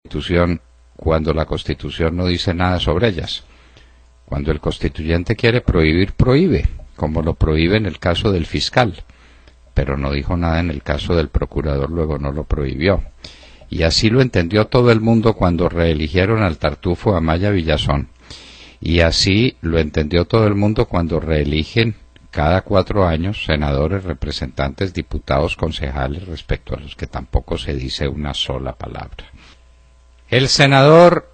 Constitución cuando la Constitución no dice nada sobre ellas. Cuando el constituyente quiere prohibir, prohíbe, como lo prohíbe en el caso del fiscal, pero no dijo nada en el caso del procurador, luego no lo prohibió. Y así lo entendió todo el mundo cuando reeligieron al tartufo Amaya Villazón. Y así lo entendió todo el mundo cuando reeligen cada 4 años senadores, representantes, diputados, concejales, respecto a los que tampoco se dice una sola palabra. El senador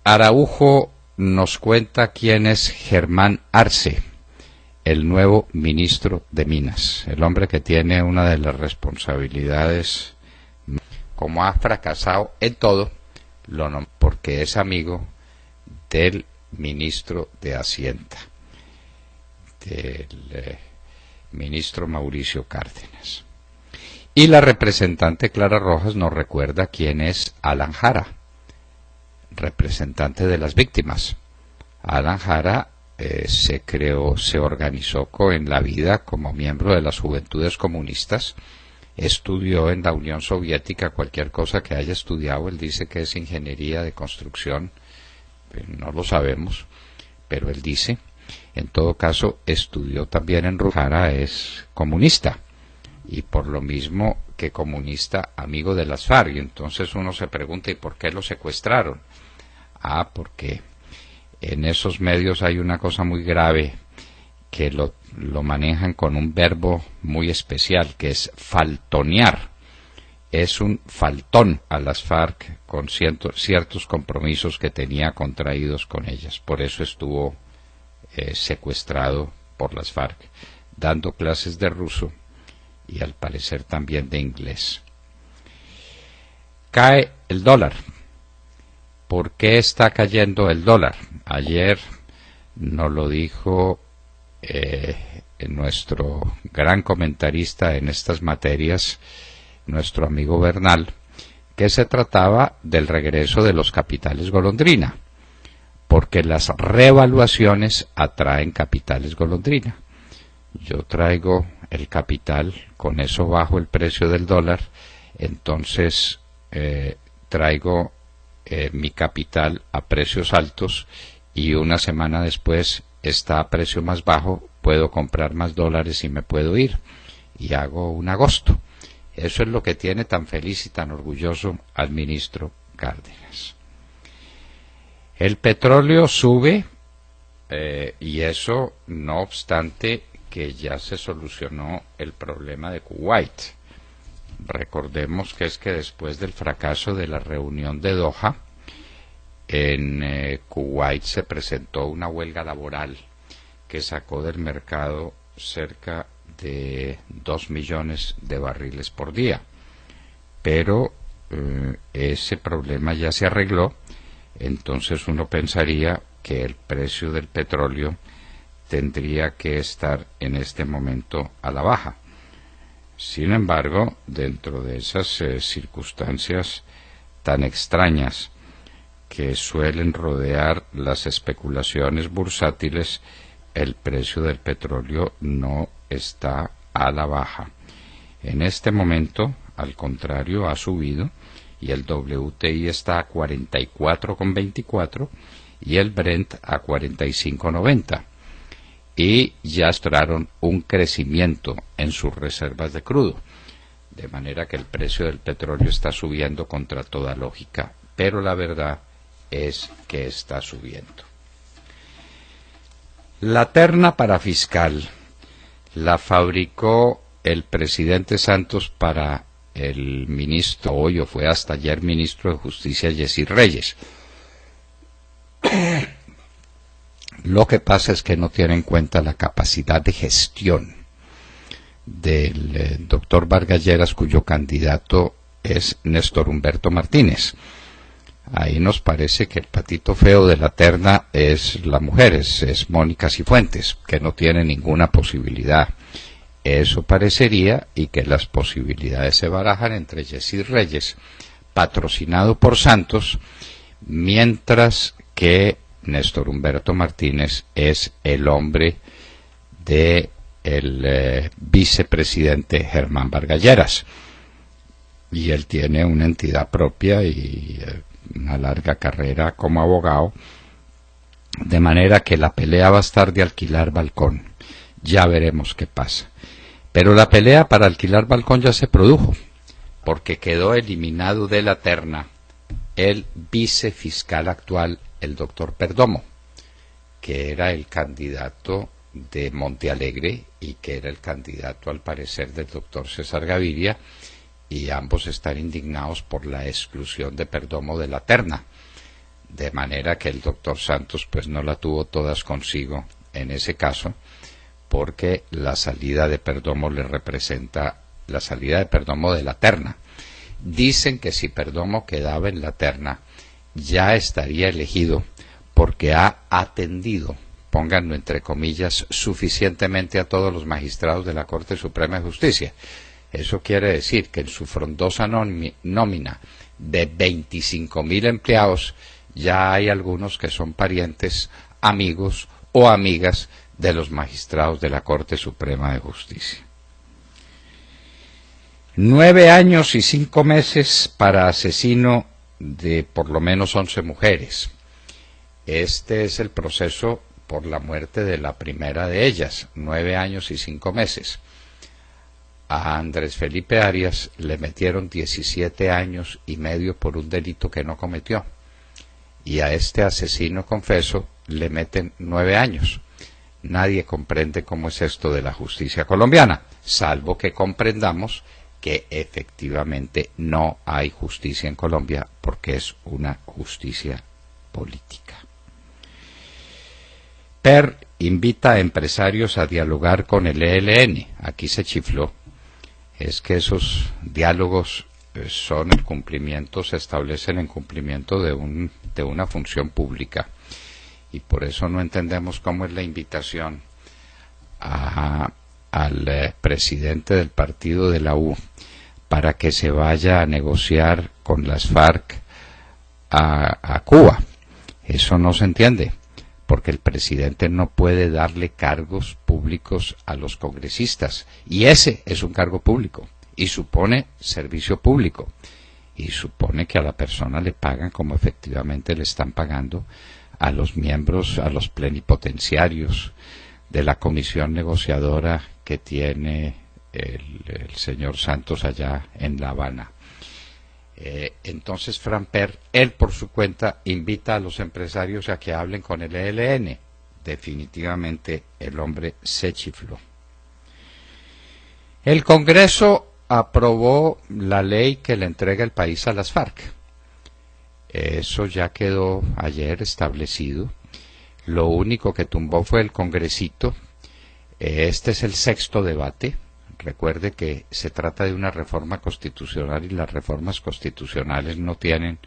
Araujo nos cuenta quién es Germán Arce, el nuevo ministro de Minas, el hombre que tiene una de las responsabilidades, como ha fracasado en todo, porque es amigo del ministro de Hacienda, del ministro Mauricio Cárdenas. Y la representante Clara Rojas nos recuerda quién es Alan Jara, representante de las víctimas. Alan Jara se organizó en la vida como miembro de las Juventudes Comunistas, estudió en la Unión Soviética cualquier cosa que haya estudiado, él dice que es ingeniería de construcción, no lo sabemos, pero él dice, en todo caso estudió también en Rusia. Jara es comunista, y por lo mismo que comunista, amigo de las FARC, y entonces uno se pregunta, ¿y por qué lo secuestraron? Porque en esos medios hay una cosa muy grave que lo manejan con un verbo muy especial, que es faltonear. Es un faltón a las FARC con ciertos compromisos que tenía contraídos con ellas. Por eso estuvo secuestrado por las FARC, dando clases de ruso y al parecer también de inglés. Cae el dólar. ¿Por qué está cayendo el dólar? Ayer nos lo dijo nuestro gran comentarista en estas materias, nuestro amigo Bernal, que se trataba del regreso de los capitales golondrina, porque las revaluaciones atraen capitales golondrina. Yo traigo el capital, con eso bajo el precio del dólar, entonces traigo mi capital a precios altos y una semana después está a precio más bajo, puedo comprar más dólares y me puedo ir y hago un agosto. Eso es lo que tiene tan feliz y tan orgulloso al ministro Cárdenas. El petróleo sube y eso no obstante que ya se solucionó el problema de Kuwait. Recordemos que después del fracaso de la reunión de Doha, en Kuwait se presentó una huelga laboral que sacó del mercado cerca de 2 millones de barriles por día. Pero ese problema ya se arregló, entonces uno pensaría que el precio del petróleo tendría que estar en este momento a la baja. Sin embargo, dentro de esas circunstancias tan extrañas que suelen rodear las especulaciones bursátiles, el precio del petróleo no está a la baja. En este momento, al contrario, ha subido y el WTI está a 44,24 y el Brent a 45,90. Y ya mostraron un crecimiento en sus reservas de crudo, de manera que el precio del petróleo está subiendo contra toda lógica, pero la verdad es que está subiendo. La terna para fiscal la fabricó el presidente Santos para el ministro, hoy o fue hasta ayer ministro de Justicia, Yesir Reyes. Lo que pasa es que no tiene en cuenta la capacidad de gestión del doctor Vargas Lleras, cuyo candidato es Néstor Humberto Martínez. Ahí nos parece que el patito feo de la terna es la mujer, es Mónica Cifuentes, que no tiene ninguna posibilidad. Eso parecería, y que las posibilidades se barajan entre Yesir Reyes, patrocinado por Santos, mientras que Néstor Humberto Martínez es el hombre de el vicepresidente Germán Vargas Lleras, y él tiene una entidad propia y una larga carrera como abogado, de manera que la pelea va a estar de alquilar balcón. Ya veremos qué pasa. Pero la pelea para alquilar balcón ya se produjo, porque quedó eliminado de la terna el vicefiscal actual, el doctor Perdomo, que era el candidato de Montealegre y que era el candidato al parecer del doctor César Gaviria, y ambos están indignados por la exclusión de Perdomo de la terna, de manera que el doctor Santos pues no la tuvo todas consigo en ese caso, porque la salida de Perdomo le representa la salida de Perdomo de la terna. Dicen que si Perdomo quedaba en la terna ya estaría elegido porque ha atendido, pónganlo entre comillas, suficientemente a todos los magistrados de la Corte Suprema de Justicia. Eso quiere decir que en su frondosa nómina de 25.000 empleados ya hay algunos que son parientes, amigos o amigas de los magistrados de la Corte Suprema de Justicia. 9 años y 5 meses para asesino de por lo menos 11 mujeres. Este es el proceso por la muerte de la primera de ellas, 9 años y 5 meses. A Andrés Felipe Arias le metieron 17 años y medio por un delito que no cometió. Y a este asesino confeso le meten 9 años. Nadie comprende cómo es esto de la justicia colombiana, salvo que comprendamos que efectivamente no hay justicia en Colombia porque es una justicia política. PER invita a empresarios a dialogar con el ELN. Aquí se chifló. Es que esos diálogos son el cumplimiento, se establecen en cumplimiento de una función pública. Y por eso no entendemos cómo es la invitación al presidente del partido de la U para que se vaya a negociar con las FARC a Cuba. Eso no se entiende, porque el presidente no puede darle cargos públicos a los congresistas, y ese es un cargo público, y supone servicio público, y supone que a la persona le pagan como efectivamente le están pagando a los miembros, a los plenipotenciarios de la comisión negociadora que tiene el señor Santos allá en La Habana. Entonces Fran Per, él por su cuenta, invita a los empresarios a que hablen con el ELN. Definitivamente el hombre se chifló. El Congreso aprobó la ley que le entrega el país a las FARC. Eso ya quedó ayer establecido. Lo único que tumbó fue el Congresito. Este es el 6º debate. Recuerde que se trata de una reforma constitucional y las reformas constitucionales no tienen,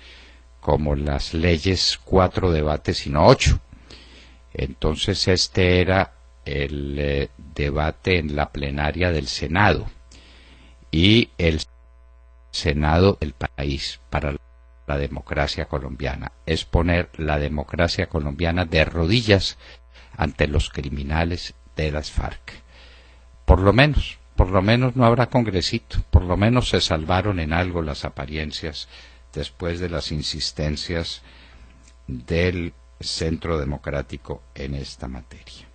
como las leyes, 4 debates, sino 8. Entonces este era el debate en la plenaria del Senado. Y el Senado del país para la democracia colombiana es poner la democracia colombiana de rodillas ante los criminales de las FARC. Por lo menos no habrá congresito, por lo menos se salvaron en algo las apariencias después de las insistencias del Centro Democrático en esta materia.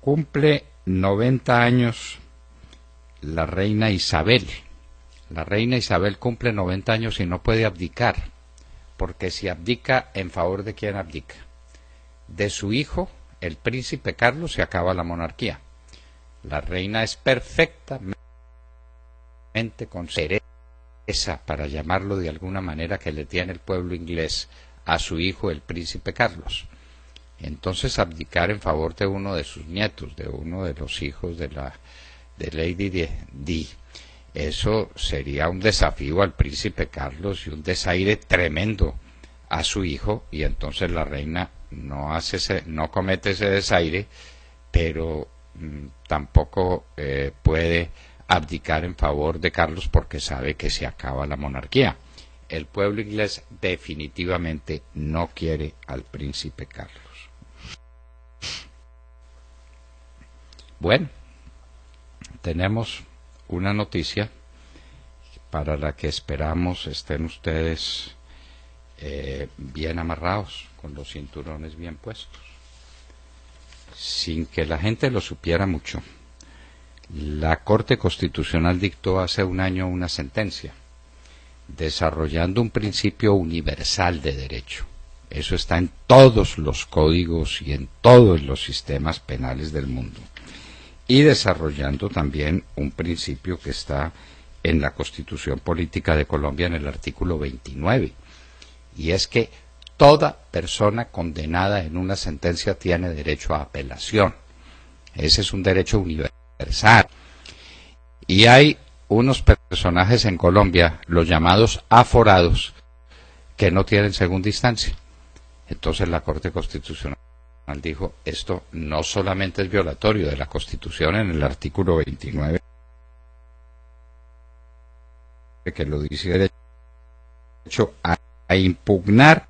Cumple 90 años la reina Isabel. La reina Isabel cumple 90 años y no puede abdicar, porque si abdica, ¿en favor de quién abdica? De su hijo, el príncipe Carlos, se acaba la monarquía. La reina es perfectamente con cereza, para llamarlo de alguna manera, que le tiene el pueblo inglés a su hijo, el príncipe Carlos. Entonces abdicar en favor de uno de sus nietos, de uno de los hijos de Lady Di, eso sería un desafío al príncipe Carlos y un desaire tremendo a su hijo, y entonces la reina no comete ese desaire, pero tampoco puede abdicar en favor de Carlos porque sabe que se acaba la monarquía. El pueblo inglés definitivamente no quiere al príncipe Carlos. Bueno, tenemos una noticia para la que esperamos estén ustedes bien amarrados, con los cinturones bien puestos. Sin que la gente lo supiera mucho, la Corte Constitucional dictó hace un año una sentencia desarrollando un principio universal de derecho. Eso está en todos los códigos y en todos los sistemas penales del mundo. Y desarrollando también un principio que está en la Constitución Política de Colombia en el artículo 29. Y es que toda persona condenada en una sentencia tiene derecho a apelación. Ese es un derecho universal. Y hay unos personajes en Colombia, los llamados aforados, que no tienen segunda instancia. Entonces la Corte Constitucional dijo, esto no solamente es violatorio de la Constitución en el artículo 29, que lo dice derecho a impugnar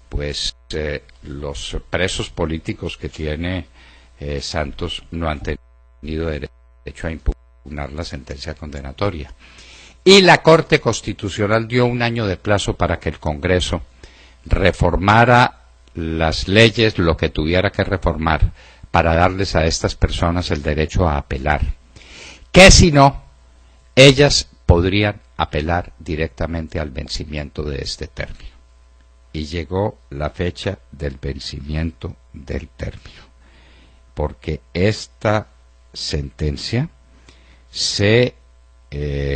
pues los presos políticos que tiene Santos no han tenido derecho a impugnar la sentencia condenatoria. Y la Corte Constitucional dio un año de plazo para que el Congreso reformara las leyes, lo que tuviera que reformar, para darles a estas personas el derecho a apelar. Que si no, ellas podrían apelar directamente al vencimiento de este término. Y llegó la fecha del vencimiento del término, porque esta sentencia se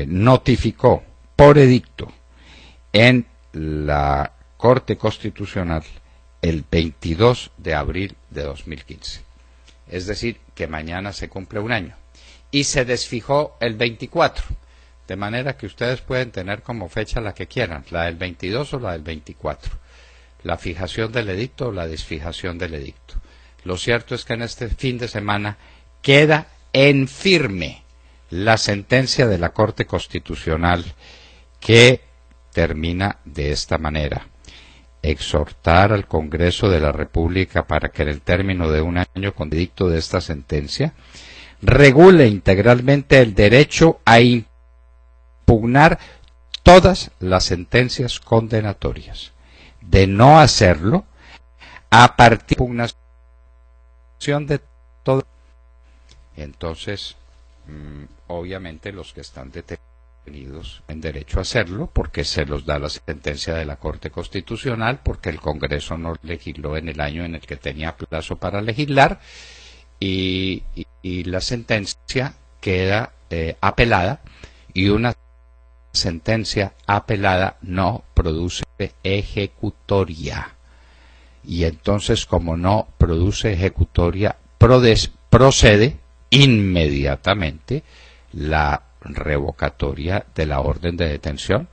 notificó por edicto en la Corte Constitucional el 22 de abril de 2015. Es decir, que mañana se cumple un año. Y se desfijó el 24, de manera que ustedes pueden tener como fecha la que quieran, la del 22 o la del 24, la fijación del edicto o la desfijación del edicto. Lo cierto es que en este fin de semana queda en firme la sentencia de la Corte Constitucional, que termina de esta manera: exhortar al Congreso de la República para que en el término de un año con edicto de esta sentencia regule integralmente el derecho a impugnar todas las sentencias condenatorias. De no hacerlo, a partir de la impugnación de todo, entonces obviamente los que están detenidos en derecho a hacerlo, porque se los da la sentencia de la Corte Constitucional, porque el Congreso no legisló en el año en el que tenía plazo para legislar, y la sentencia queda apelada, y una sentencia apelada no produce ejecutoria. Y entonces, como no produce ejecutoria, procede inmediatamente la revocatoria de la orden de detención.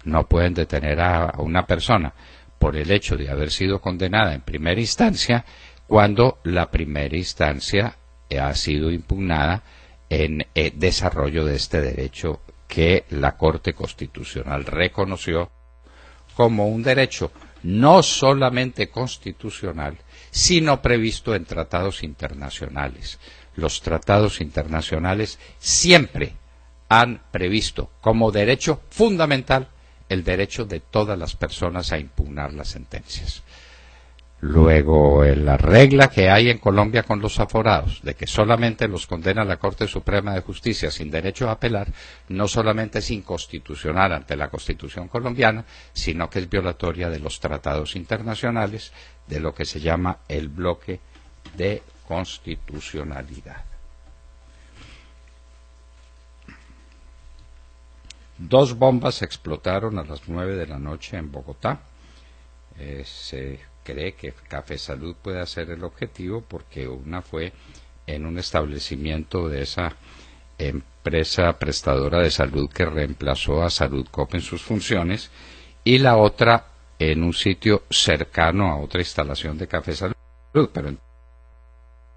No pueden detener a una persona por el hecho de haber sido condenada en primera instancia cuando la primera instancia ha sido impugnada en desarrollo de este derecho que la Corte Constitucional reconoció como un derecho no solamente constitucional, sino previsto en tratados internacionales. Los tratados internacionales siempre han previsto como derecho fundamental el derecho de todas las personas a impugnar las sentencias. Luego, la regla que hay en Colombia con los aforados, de que solamente los condena la Corte Suprema de Justicia sin derecho a apelar, no solamente es inconstitucional ante la Constitución colombiana, sino que es violatoria de los tratados internacionales, de lo que se llama el bloque de constitucionalidad. 2 bombas explotaron a las 9 de la noche en Bogotá. Se cree que Café Salud puede ser el objetivo, porque una fue en un establecimiento de esa empresa prestadora de salud que reemplazó a Saludcop en sus funciones, y la otra en un sitio cercano a otra instalación de Café Salud, pero en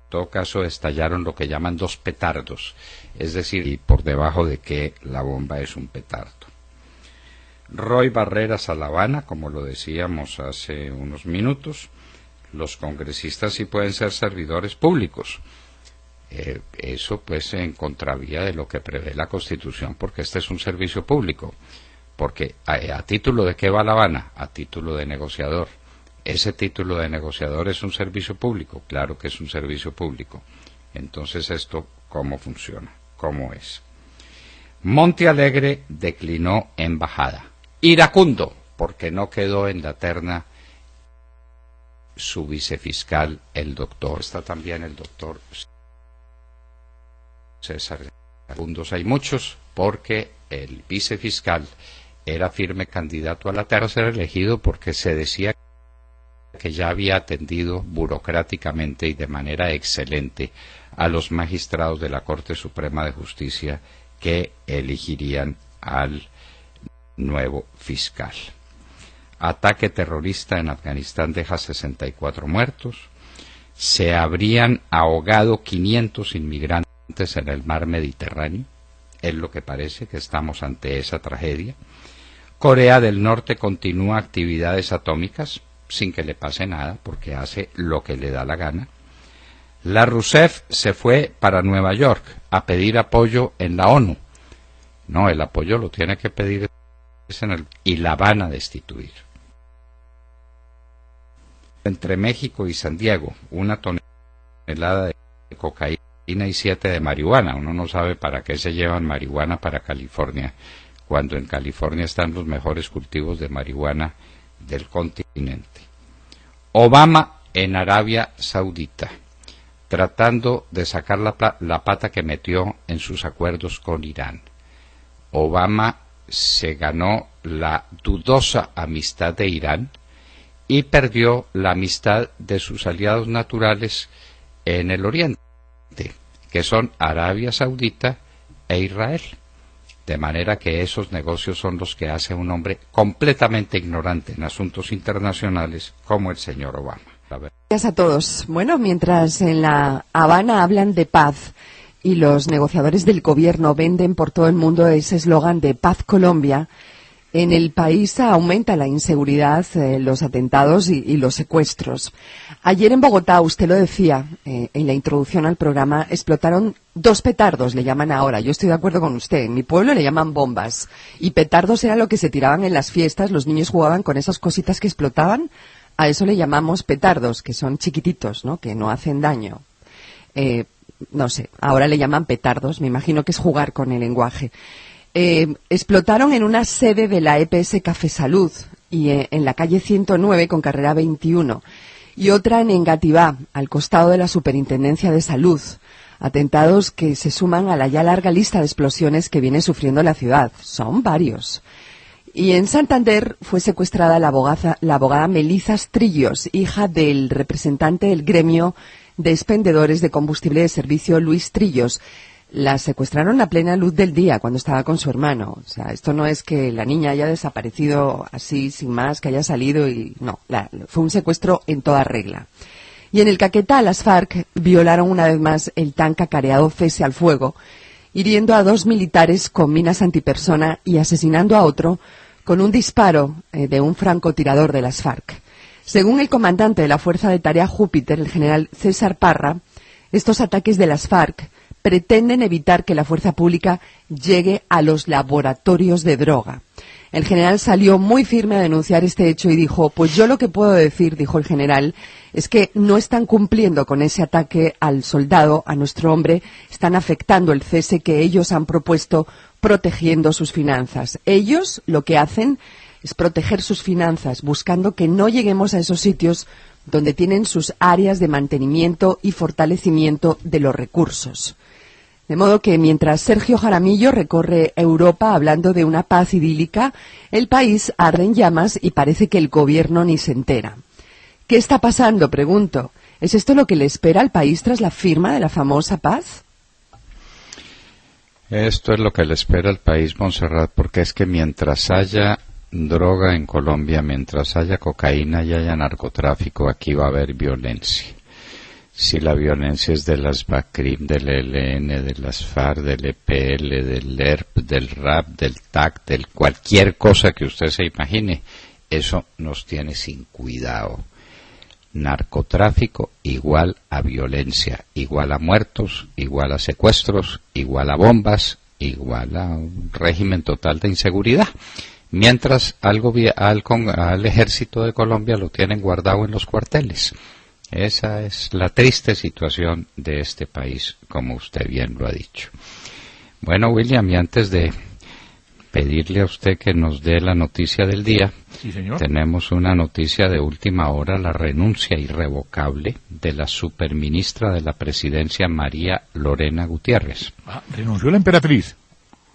todo caso estallaron lo que llaman 2 petardos, es decir, y por debajo de que la bomba es un petardo. Roy Barreras a La Habana, como lo decíamos hace unos minutos. Los congresistas sí pueden ser servidores públicos. Eso pues en contravía de lo que prevé la Constitución, porque este es un servicio público. Porque a título de qué va La Habana, a título de negociador. Ese título de negociador es un servicio público, claro que es un servicio público. Entonces esto, ¿cómo funciona? ¿Cómo es? Monte Alegre declinó embajada. Iracundo, porque no quedó en la terna su vicefiscal, el doctor. Está también el doctor César. Iracundos hay muchos, porque el vicefiscal era firme candidato a la terna a ser elegido porque se decía que ya había atendido burocráticamente y de manera excelente a los magistrados de la Corte Suprema de Justicia que elegirían al nuevo fiscal. Ataque terrorista en Afganistán deja 64 muertos. Se habrían ahogado 500 inmigrantes en el mar Mediterráneo. Es lo que parece, que estamos ante esa tragedia. Corea del Norte continúa actividades atómicas sin que le pase nada, porque hace lo que le da la gana. La Rousseff se fue para Nueva York a pedir apoyo en la ONU. No, el apoyo lo tiene que pedir y la van a destituir. Entre México y San Diego, 1 tonelada de cocaína y 7 de marihuana. Uno no sabe para qué se llevan marihuana para California, cuando en California están los mejores cultivos de marihuana del continente. Obama en Arabia Saudita, tratando de sacar la pata que metió en sus acuerdos con Irán. Obama se ganó la dudosa amistad de Irán y perdió la amistad de sus aliados naturales en el Oriente, que son Arabia Saudita e Israel. De manera que esos negocios son los que hace un hombre completamente ignorante en asuntos internacionales como el señor Obama. Gracias a todos. Bueno, mientras en La Habana hablan de paz y los negociadores del gobierno venden por todo el mundo ese eslogan de Paz Colombia, en el país aumenta la inseguridad, los atentados y los secuestros. Ayer en Bogotá, usted lo decía en la introducción al programa, explotaron 2 petardos, le llaman ahora. Yo estoy de acuerdo con usted. En mi pueblo le llaman bombas. Y petardos era lo que se tiraban en las fiestas. Los niños jugaban con esas cositas que explotaban. A eso le llamamos petardos, que son chiquititos, ¿no? Que no hacen daño. No sé, ahora le llaman petardos. Me imagino que es jugar con el lenguaje. Explotaron en una sede de la EPS Café Salud y en la calle 109 con carrera 21 y otra en Engativá, al costado de la Superintendencia de Salud. Atentados que se suman a la ya larga lista de explosiones que viene sufriendo la ciudad. Son varios. Y en Santander fue secuestrada la abogada Melisa Trillos, hija del representante del gremio de expendedores de combustible de servicio Luis Trillos. La secuestraron a plena luz del día cuando estaba con su hermano. O sea, esto no es que la niña haya desaparecido así, sin más, que haya salido y... No, fue un secuestro en toda regla. Y en el Caquetá, las FARC violaron una vez más el tan cacareado cese al fuego, hiriendo a 2 militares con minas antipersona y asesinando a otro con un disparo de un francotirador de las FARC. Según el comandante de la Fuerza de Tarea Júpiter, el general César Parra, estos ataques de las FARC pretenden evitar que la fuerza pública llegue a los laboratorios de droga. El general salió muy firme a denunciar este hecho y dijo, pues yo lo que puedo decir, dijo el general, es que no están cumpliendo con ese ataque al soldado, a nuestro hombre, están afectando el cese que ellos han propuesto protegiendo sus finanzas. Ellos lo que hacen es proteger sus finanzas, buscando que no lleguemos a esos sitios donde tienen sus áreas de mantenimiento y fortalecimiento de los recursos. De modo que mientras Sergio Jaramillo recorre Europa hablando de una paz idílica, el país arde en llamas y parece que el gobierno ni se entera. ¿Qué está pasando?, pregunto. ¿Es esto lo que le espera al país tras la firma de la famosa paz? Esto es lo que le espera al país, Montserrat, porque es que mientras haya droga en Colombia, mientras haya cocaína y haya narcotráfico, aquí va a haber violencia. Si la violencia es de las BACRIM, del ELN, de las FARC, del EPL, del ERP, del RAP, del TAC, del cualquier cosa que usted se imagine, eso nos tiene sin cuidado. Narcotráfico igual a violencia, igual a muertos, igual a secuestros, igual a bombas, igual a un régimen total de inseguridad. Mientras al ejército de Colombia lo tienen guardado en los cuarteles. Esa es la triste situación de este país, como usted bien lo ha dicho. Bueno, William, y antes de pedirle a usted que nos dé la noticia del día, sí, señor. Tenemos una noticia de última hora, la renuncia irrevocable de la superministra de la Presidencia, María Lorena Gutiérrez. ¿Renunció la emperatriz?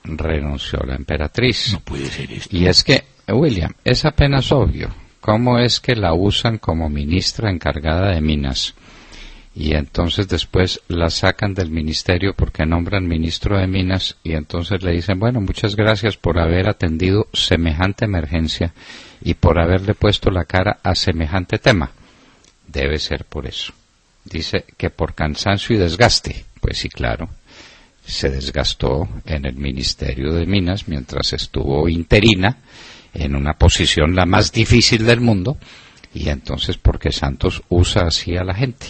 Renunció la emperatriz. No puede ser esto. Y es que, William, es apenas obvio cómo es que la usan como ministra encargada de minas y entonces después la sacan del ministerio porque nombran ministro de minas y entonces le dicen, bueno, muchas gracias por haber atendido semejante emergencia y por haberle puesto la cara a semejante tema. Debe ser por eso. Dice que por cansancio y desgaste. Pues sí, claro, se desgastó en el Ministerio de Minas mientras estuvo interina en una posición la más difícil del mundo y entonces porque Santos usa así a la gente.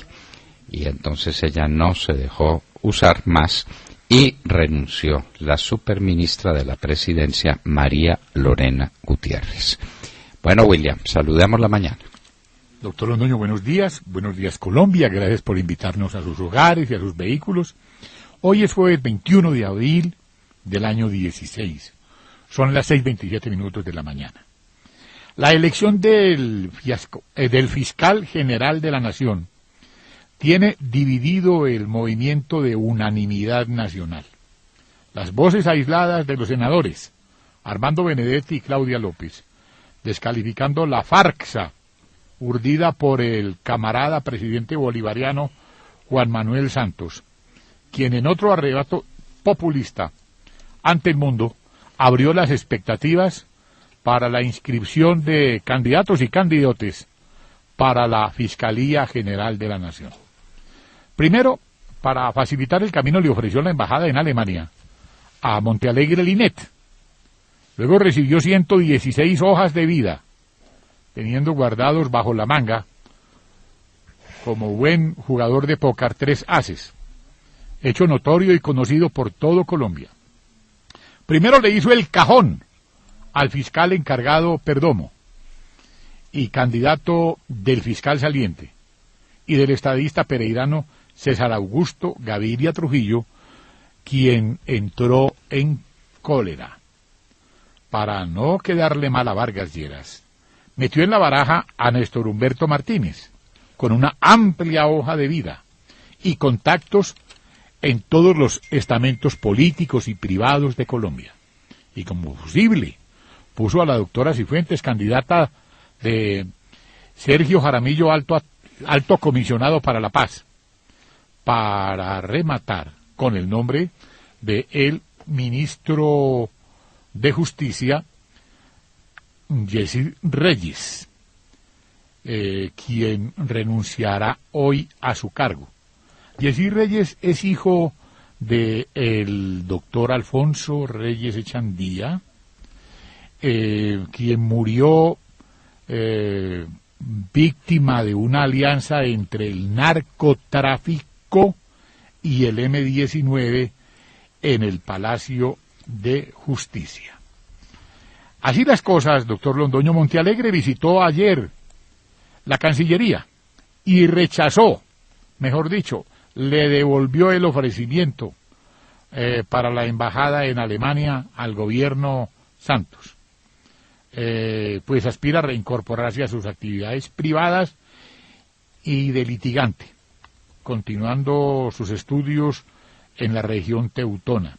Y entonces ella no se dejó usar más y renunció la superministra de la Presidencia, María Lorena Gutiérrez. Bueno, William, saludemos la mañana. Doctor Londoño, buenos días Colombia, gracias por invitarnos a sus hogares y a sus vehículos. Hoy es jueves 21 de abril del año 16, son las 6:27 de la mañana. La elección del fiscal general de la Nación tiene dividido el movimiento de unanimidad nacional. Las voces aisladas de los senadores, Armando Benedetti y Claudia López, descalificando la farsa urdida por el camarada presidente bolivariano Juan Manuel Santos, quien en otro arrebato populista ante el mundo abrió las expectativas para la inscripción de candidatos y candidates para la Fiscalía General de la Nación. Primero, para facilitar el camino le ofreció la embajada en Alemania a Montealegre Linet. Luego recibió 116 hojas de vida, teniendo guardados bajo la manga, como buen jugador de póker, 3 ases, hecho notorio y conocido por todo Colombia. Primero le hizo el cajón al fiscal encargado Perdomo y candidato del fiscal saliente y del estadista pereirano César Augusto Gaviria Trujillo, quien entró en cólera. Para no quedarle mal a Vargas Lleras, metió en la baraja a Néstor Humberto Martínez, con una amplia hoja de vida y contactos en todos los estamentos políticos y privados de Colombia. Y como posible, puso a la doctora Cifuentes, candidata de Sergio Jaramillo, alto comisionado para la paz, para rematar con el nombre de el ministro de Justicia, Yesid Reyes, quien renunciará hoy a su cargo. Yesid Reyes es hijo del doctor Alfonso Reyes Echandía, quien murió víctima de una alianza entre el narcotráfico y el M-19 en el Palacio de Justicia. Así las cosas, doctor Londoño, Montealegre visitó ayer la Cancillería y rechazó, mejor dicho, le devolvió el ofrecimiento para la embajada en Alemania al gobierno Santos. Pues aspira a reincorporarse a sus actividades privadas y de litigante, continuando sus estudios en la región teutona.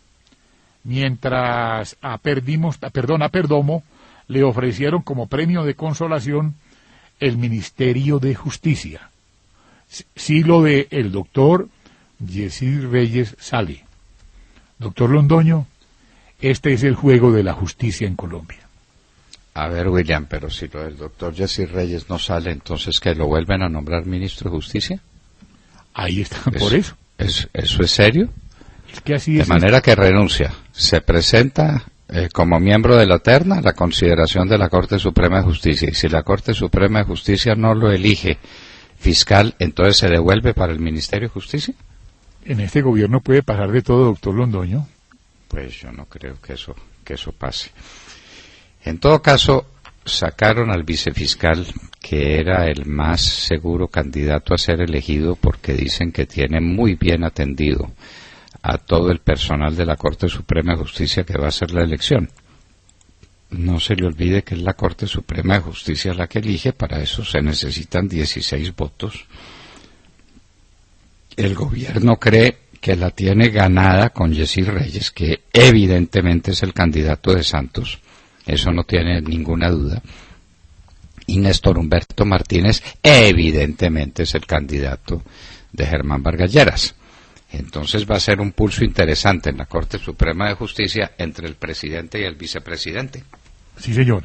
Mientras a Perdomo le ofrecieron como premio de consolación el Ministerio de Justicia. Sí, lo de el doctor Yesid Reyes sale. Doctor Londoño, este es el juego de la justicia en Colombia. A ver, William, pero si lo del doctor Yesid Reyes no sale, entonces ¿que lo vuelven a nombrar ministro de Justicia? Ahí está, por eso. ¿Eso es serio? Es que así es. De manera que renuncia. Se presenta como miembro de la terna a la consideración de la Corte Suprema de Justicia. Y si la Corte Suprema de Justicia no lo elige fiscal, entonces se devuelve para el Ministerio de Justicia. En este gobierno puede pasar de todo, doctor Londoño. Pues yo no creo que eso pase. En todo caso, sacaron al vicefiscal, que era el más seguro candidato a ser elegido, porque dicen que tiene muy bien atendido a todo el personal de la Corte Suprema de Justicia que va a hacer la elección. No se le olvide que es la Corte Suprema de Justicia la que elige, para eso se necesitan 16 votos. El gobierno cree que la tiene ganada con Yesid Reyes, que evidentemente es el candidato de Santos, eso no tiene ninguna duda, y Néstor Humberto Martínez evidentemente es el candidato de Germán Vargas Lleras. Entonces va a ser un pulso interesante en la Corte Suprema de Justicia entre el presidente y el vicepresidente. Sí, señor.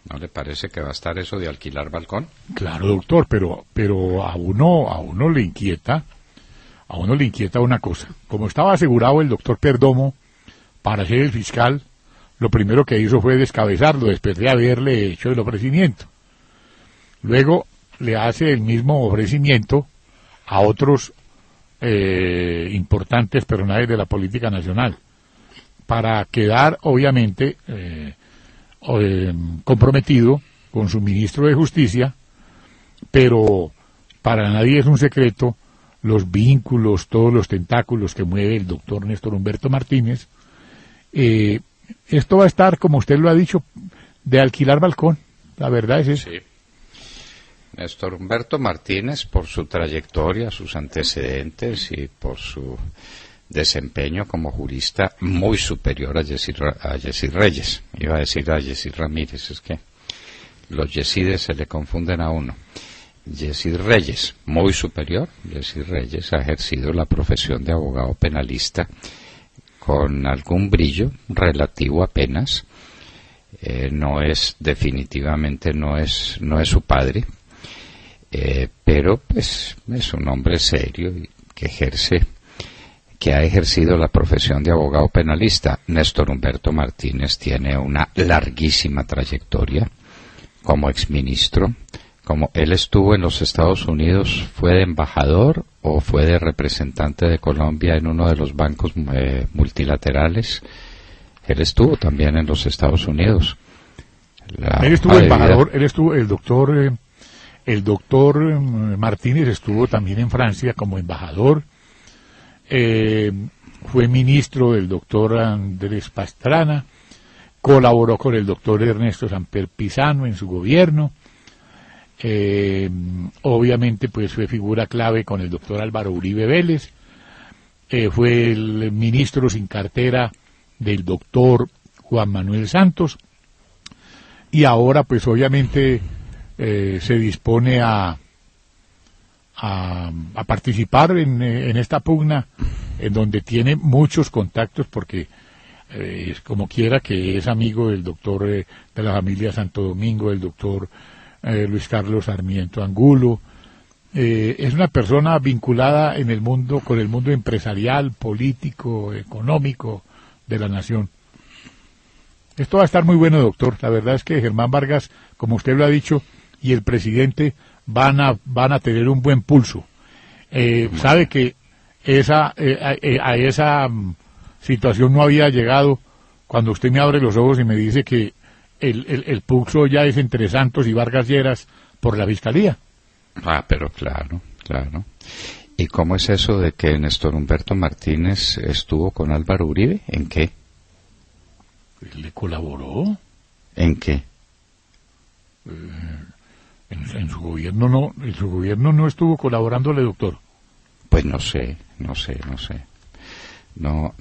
¿No le parece que va a estar eso de alquilar balcón? Claro, doctor, pero a uno le inquieta una cosa. Como estaba asegurado el doctor Perdomo para ser el fiscal, lo primero que hizo fue descabezarlo después de haberle hecho el ofrecimiento. Luego le hace el mismo ofrecimiento a otros importantes personajes de la política nacional, para quedar obviamente comprometido con su ministro de Justicia, pero para nadie es un secreto los vínculos, todos los tentáculos que mueve el doctor Néstor Humberto Martínez. Esto va a estar, como usted lo ha dicho, de alquilar balcón. La verdad es eso. Sí. Néstor Humberto Martínez, por su trayectoria, sus antecedentes y por su desempeño como jurista, muy superior a Yesid Reyes. Iba a decir a Yesid Ramírez, es que los Yesides se le confunden a uno. Yesid Reyes, muy superior. Yesid Reyes ha ejercido la profesión de abogado penalista con algún brillo relativo apenas. Definitivamente no es su padre, pero pues es un hombre serio y que ha ejercido la profesión de abogado penalista. Néstor Humberto Martínez tiene una larguísima trayectoria como exministro. Como él estuvo en los Estados Unidos, ¿fue de embajador o fue de representante de Colombia en uno de los bancos multilaterales? Él estuvo también en los Estados Unidos. Él estuvo embajador, el doctor Martínez estuvo también en Francia como embajador. Fue ministro del doctor Andrés Pastrana, colaboró con el doctor Ernesto Samper Pizano en su gobierno. Obviamente pues fue figura clave con el doctor Álvaro Uribe Vélez, fue el ministro sin cartera del doctor Juan Manuel Santos, y ahora pues obviamente se dispone a participar en esta pugna, en donde tiene muchos contactos, porque es como quiera que es amigo del doctor de la familia Santo Domingo, el doctor Luis Carlos Sarmiento Angulo. Es una persona vinculada en el mundo, con el mundo empresarial, político, económico de la nación. Esto va a estar muy bueno, doctor. La verdad es que Germán Vargas, como usted lo ha dicho, y el presidente van a tener un buen pulso. Sabe que a esa situación no había llegado cuando usted me abre los ojos y me dice que el pulso ya es entre Santos y Vargas Lleras por la Fiscalía. Ah, pero claro. ¿Y cómo es eso de que Néstor Humberto Martínez estuvo con Álvaro Uribe? ¿En qué? ¿Le colaboró? ¿En qué? En su gobierno no estuvo colaborándole, doctor. Pues no sé. No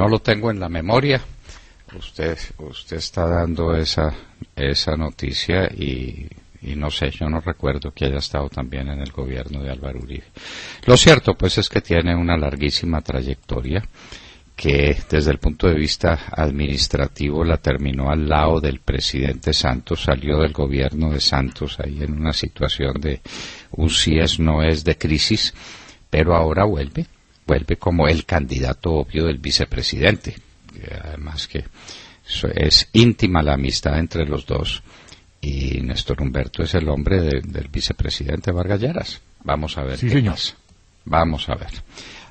lo tengo en la memoria. Usted está dando esa noticia y no sé, yo no recuerdo que haya estado también en el gobierno de Álvaro Uribe. Lo cierto pues es que tiene una larguísima trayectoria, que desde el punto de vista administrativo la terminó al lado del presidente Santos, salió del gobierno de Santos ahí en una situación de un sí es no es de crisis, pero ahora vuelve como el candidato obvio del vicepresidente. Además que es íntima la amistad entre los dos, y Néstor Humberto es el hombre del vicepresidente Vargas Lleras. Vamos a ver Sí, qué señor. pasa. Vamos a ver.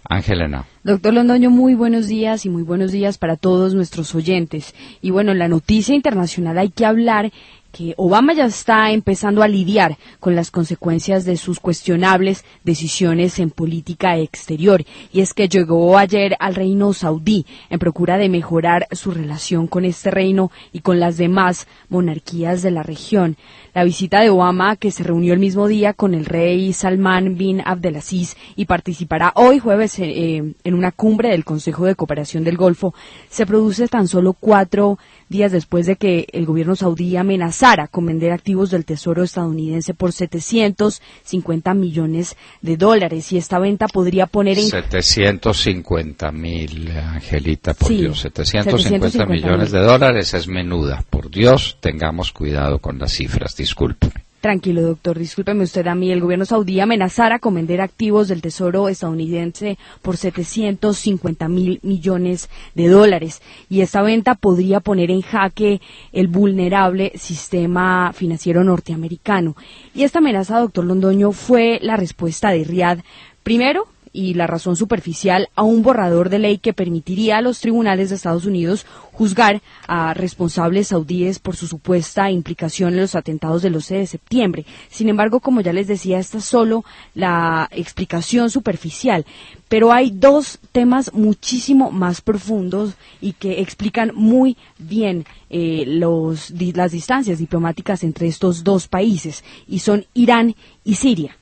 Ángel Henao. Doctor Londoño, muy buenos días y muy buenos días para todos nuestros oyentes. Y bueno, en la noticia internacional hay que hablar que Obama ya está empezando a lidiar con las consecuencias de sus cuestionables decisiones en política exterior. Y es que llegó ayer al reino saudí en procura de mejorar su relación con este reino y con las demás monarquías de la región. La visita de Obama, que se reunió el mismo día con el rey Salman bin Abdelaziz y participará hoy jueves en una cumbre del Consejo de Cooperación del Golfo, se produce tan solo 4 días después de que el gobierno saudí amenazara con vender activos del Tesoro estadounidense por $750 millones. Y esta venta podría poner en... 750.000, Angelita, por Sí, Dios. 750 millones de dólares es menuda. Por Dios, tengamos cuidado con las cifras, discúlpeme. Tranquilo, doctor, discúlpeme usted a mí. El gobierno saudí amenazara con vender activos del Tesoro estadounidense por $750 millones. Y esta venta podría poner en jaque el vulnerable sistema financiero norteamericano. Y esta amenaza, doctor Londoño, fue la respuesta de Riad, primero, y la razón superficial, a un borrador de ley que permitiría a los tribunales de Estados Unidos juzgar a responsables saudíes por su supuesta implicación en los atentados del 11 de septiembre. Sin embargo, como ya les decía, esta es solo la explicación superficial, pero hay 2 temas muchísimo más profundos y que explican muy bien las distancias diplomáticas entre estos 2 países, y son Irán y Siria.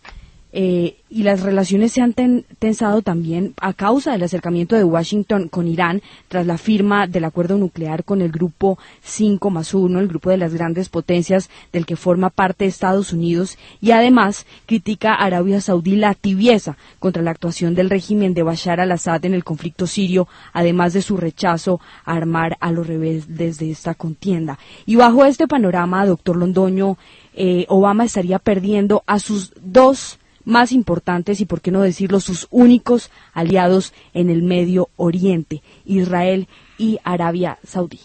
Y las relaciones se han tensado también a causa del acercamiento de Washington con Irán tras la firma del acuerdo nuclear con el grupo 5+1, el grupo de las grandes potencias del que forma parte Estados Unidos, y además critica a Arabia Saudí la tibieza contra la actuación del régimen de Bashar al-Assad en el conflicto sirio, además de su rechazo a armar a los rebeldes de esta contienda. Y bajo este panorama, doctor Londoño, Obama estaría perdiendo a sus 2 más importantes y, por qué no decirlo, sus únicos aliados en el Medio Oriente, Israel y Arabia Saudí.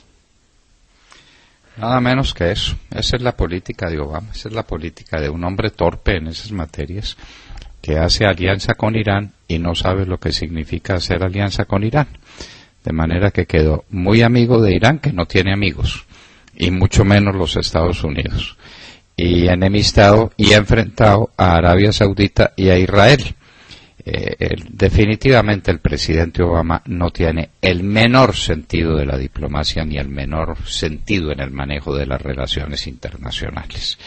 Nada menos que eso. Esa es la política de Obama. Esa es la política de un hombre torpe en esas materias, que hace alianza con Irán y no sabe lo que significa hacer alianza con Irán. De manera que quedó muy amigo de Irán, que no tiene amigos, y mucho menos los Estados Unidos, y enemistado y enfrentado a Arabia Saudita y a Israel. Definitivamente el presidente Obama no tiene el menor sentido de la diplomacia ni el menor sentido en el manejo de las relaciones internacionales.